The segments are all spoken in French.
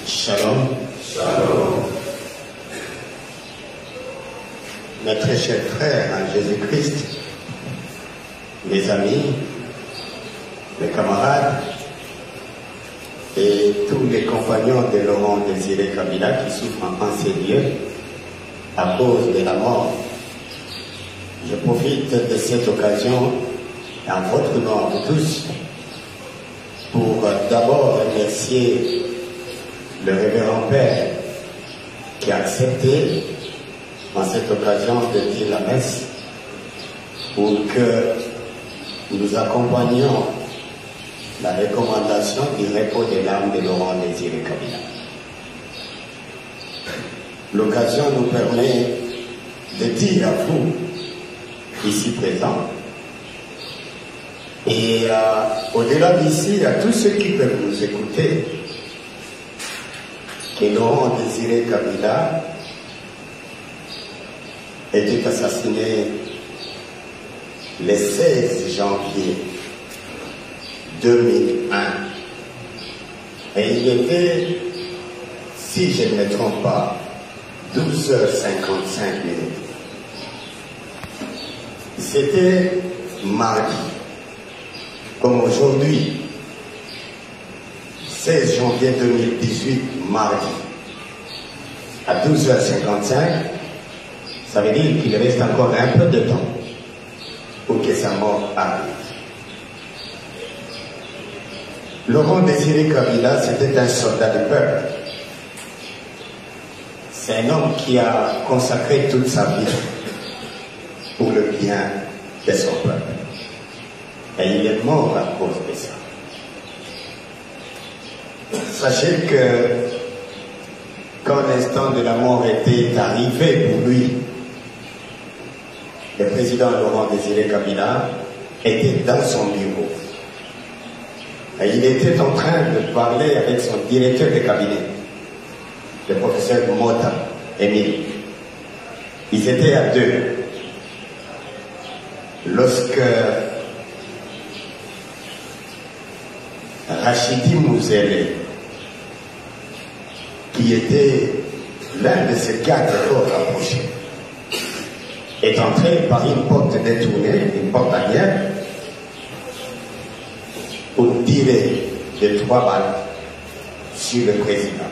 Shalom. Shalom. Mes très chers frères en Jésus-Christ, mes amis, mes camarades et tous les compagnons de Laurent Désiré Kabila qui souffrent en ces lieux à cause de la mort. Je profite de cette occasion, en votre nom à vous tous, pour d'abord remercier le révérend Père qui a accepté en cette occasion de dire la messe pour que nous accompagnions la recommandation du repos de l'âme de Laurent Désiré Kabila. L'occasion nous permet de dire à vous, ici présents, et au-delà d'ici, à tous ceux qui peuvent nous écouter, que Laurent Désiré Kabila était assassiné le 16 janvier 2001. Et il était, si je ne me trompe pas, 12h55 minutes. C'était mardi, comme aujourd'hui, 16 janvier 2018, mardi, à 12h55, ça veut dire qu'il reste encore un peu de temps pour que sa mort arrive. Laurent Désiré Kabila, c'était un soldat du peuple. C'est un homme qui a consacré toute sa vie pour le bien de son peuple. Et il est mort à cause de ça. Sachez que quand l'instant de la mort était arrivé pour lui, le président Laurent Désiré Kabila était dans son bureau. Et il était en train de parler avec son directeur de cabinet, le professeur Mota, Émile. Ils étaient à deux. Lorsque Rachidi Mouzele, qui était l'un de ces quatre corps rapprochés, est entré par une porte détournée, une porte arrière, pour tirer de 3 balles sur le président.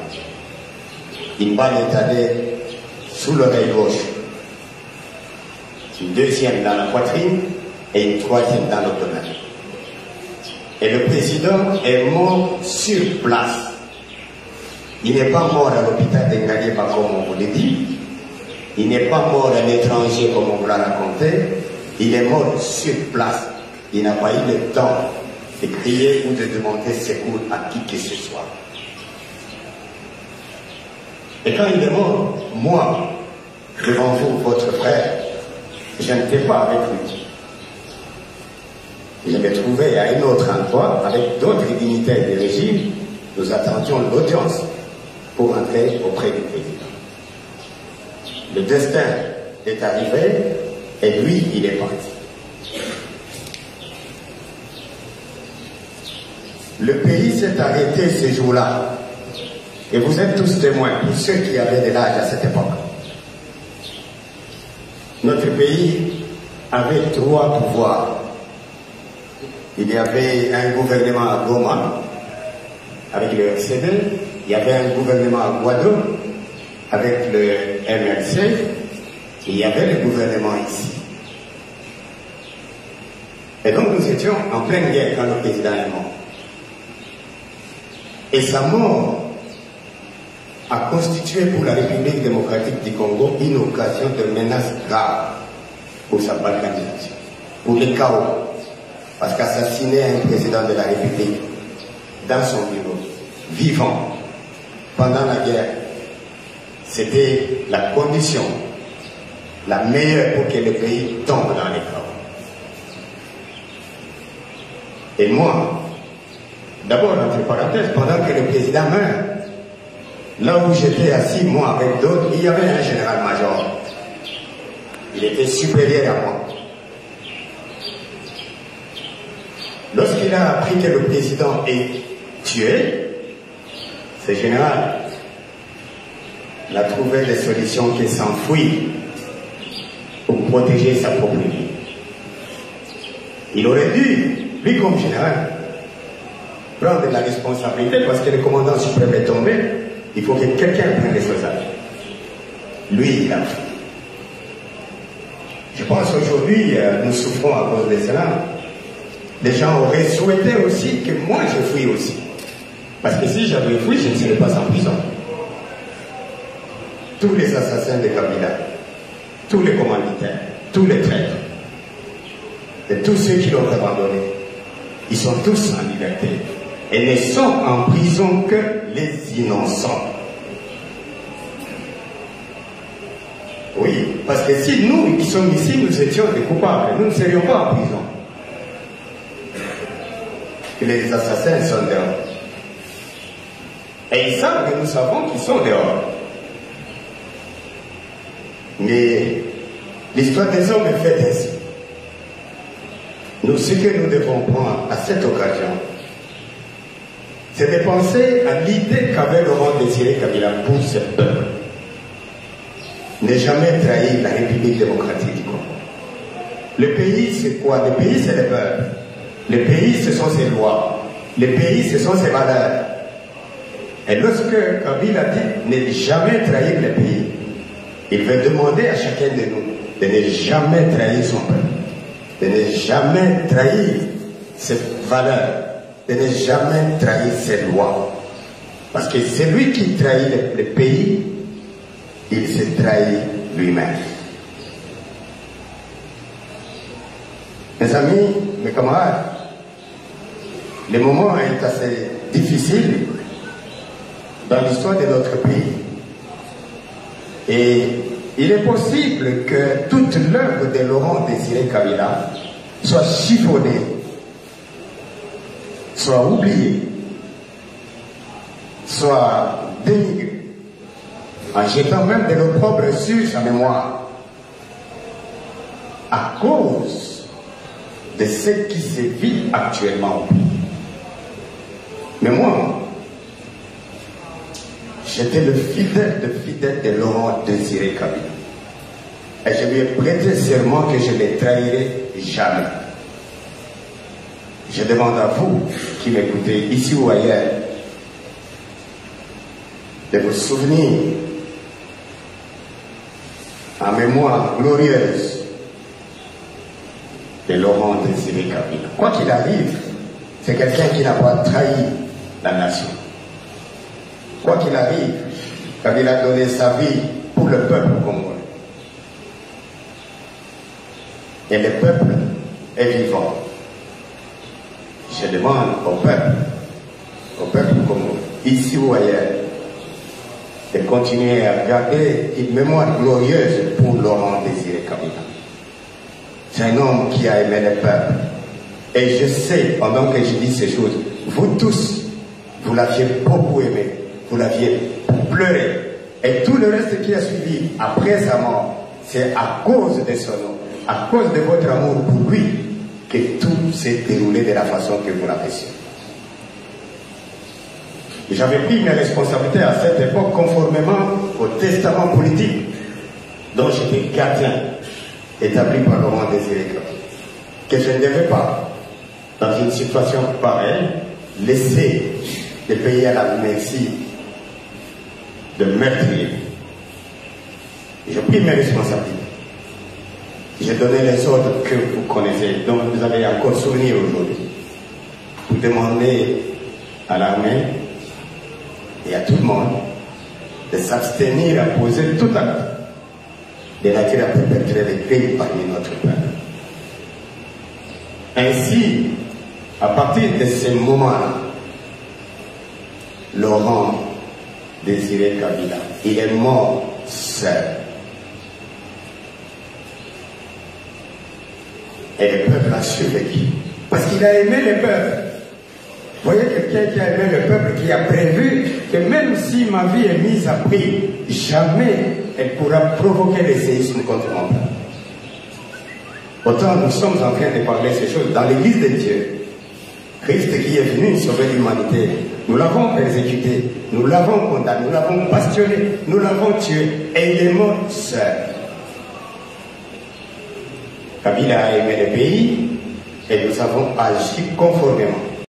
Une balle est allée sous l'oreille gauche, une deuxième dans la poitrine et une troisième dans l'abdomen. Et le président est mort sur place. Il n'est pas mort à l'hôpital de Ngaliema comme on vous l'a dit. Il n'est pas mort à l'étranger comme on vous l'a raconté. Il est mort sur place. Il n'a pas eu le temps de crier ou de demander secours à qui que ce soit. Et quand il est mort, moi, devant vous, votre frère, je n'étais pas avec lui. Je me trouvais à un autre endroit avec d'autres dignitaires du régime. Nous attendions l'audience pour entrer auprès du président. Le destin est arrivé et lui, il est parti. Le pays s'est arrêté ce jour-là. Et vous êtes tous témoins, pour ceux qui avaient de l'âge à cette époque. Notre pays avait 3 pouvoirs. Il y avait un gouvernement à Goma, avec le RCD. Il y avait un gouvernement à Guadeloupe, avec le MLC. Et il y avait le gouvernement ici. Et donc nous étions en pleine guerre quand le président est mort. Et sa mort a constitué pour la République démocratique du Congo une occasion de menace grave pour sa balkanisation, pour le chaos. Parce qu'assassiner un président de la République dans son bureau, vivant, pendant la guerre, c'était la condition la meilleure pour que le pays tombe dans les chaos. Et moi, d'abord, entre parenthèses, pendant que le président meurt, là où j'étais assis, moi avec d'autres, il y avait un général-major. Il était supérieur à moi. Lorsqu'il a appris que le président est tué, ce général il a trouvé des solutions qui s'enfuient pour protéger sa propre vie. Il aurait dû, lui comme général, prendre la responsabilité parce que le commandant suprême est tombé. Il faut que quelqu'un prenne les choses à lui. Lui, il a fait. Je pense qu'aujourd'hui, nous souffrons à cause de cela. Les gens auraient souhaité aussi que moi je fuis aussi. Parce que si j'avais fui, je ne serais pas en prison. Tous les assassins de Kabila, tous les commanditaires, tous les traîtres, et tous ceux qui l'ont abandonné, ils sont tous en liberté. Et ne sont en prison que les innocents. Oui, parce que si nous qui sommes ici, nous étions des coupables, nous ne serions pas en prison. Que les assassins sont dehors. Et ils savent que nous savons qu'ils sont dehors. Mais l'histoire des hommes est faite ainsi. Nous, ce que nous devons prendre à cette occasion, c'est de penser à l'idée qu'avait Laurent Désiré Kabila pour ce peuple. Ne jamais trahir la République démocratique du Congo. Le pays, c'est quoi? Le pays, c'est le peuple. Le pays, ce sont ses lois. Le pays, ce sont ses valeurs. Et lorsque Kabila dit ne jamais trahir le pays, il veut demander à chacun de nous de ne jamais trahir son peuple, de ne jamais trahir ses valeurs, de ne jamais trahir ses lois. Parce que celui qui trahit le pays, il se trahit lui-même. Mes amis, mes camarades, le moment est assez difficile dans l'histoire de notre pays. Et il est possible que toute l'œuvre de Laurent Désiré Kabila soit chiffonnée, soit oubliée, soit dénigrée, en jetant même de l'opprobre sur sa mémoire, à cause de ce qui se vit actuellement au pays. Mais moi, j'étais le fidèle de Laurent Désiré Kabila. Et je lui ai prêté serment que je ne les trahirai jamais. Je demande à vous qui m'écoutez, ici ou ailleurs, de vous souvenir en mémoire glorieuse de Laurent Désiré Kabila. Quoi qu'il arrive, c'est quelqu'un qui n'a pas trahi la nation. Quoi qu'il arrive, Kabila a donné sa vie pour le peuple congolais. Et le peuple est vivant. Je demande au peuple congolais, ici ou ailleurs, de continuer à garder une mémoire glorieuse pour Laurent Désiré Kabila. C'est un homme qui a aimé le peuple. Et je sais, pendant que je dis ces choses, vous tous, vous l'aviez beaucoup aimé, vous l'aviez pleuré. Et tout le reste qui a suivi après sa mort, c'est à cause de son nom, à cause de votre amour pour lui, que tout s'est déroulé de la façon que vous l'avez su. J'avais pris mes responsabilités à cette époque conformément au testament politique dont j'étais gardien, établi par Laurent Désiré Kabila, que je ne devais pas, dans une situation pareille, laisser le pays à la merci de meurtriers. J'ai pris mes responsabilités. J'ai donné les ordres que vous connaissez, dont vous avez encore souvenir aujourd'hui, pour demander à l'armée et à tout le monde de s'abstenir à poser tout acte de nature à perpétrer des crimes parmi notre peuple. Ainsi, à partir de ce moment-là, Laurent Désiré Kabila, il est mort seul. Et le peuple a survécu. Parce qu'il a aimé le peuple. Vous voyez quelqu'un qui a aimé le peuple, qui a prévu que même si ma vie est mise à prix, jamais elle pourra provoquer le séisme contre mon peuple. Autant nous sommes en train de parler ces choses dans l'église de Dieu. Christ qui est venu sauver l'humanité Nous l'avons persécuté, nous l'avons condamné, nous l'avons passionné, nous l'avons tué, et il est mort seul. Kabila a aimé le pays, et nous avons agi conformément.